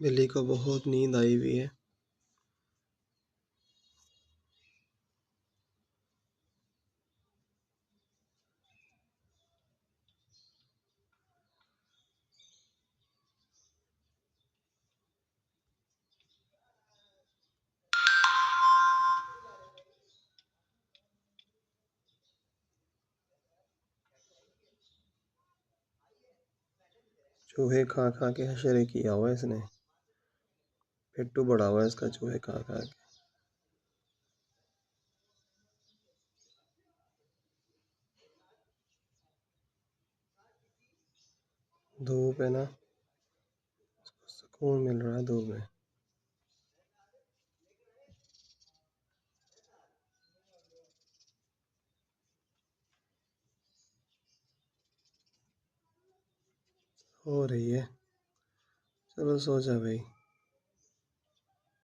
बिल्ली को बहुत नींद आई हुई है। चूहे खा खा के हशर किया हुआ है इसने। पेट्टू बड़ा हुआ है इसका चूहे खा खा के। धूप है ना, सुकून मिल रहा है धूप में। हो रही है। चलो सो जा भाई।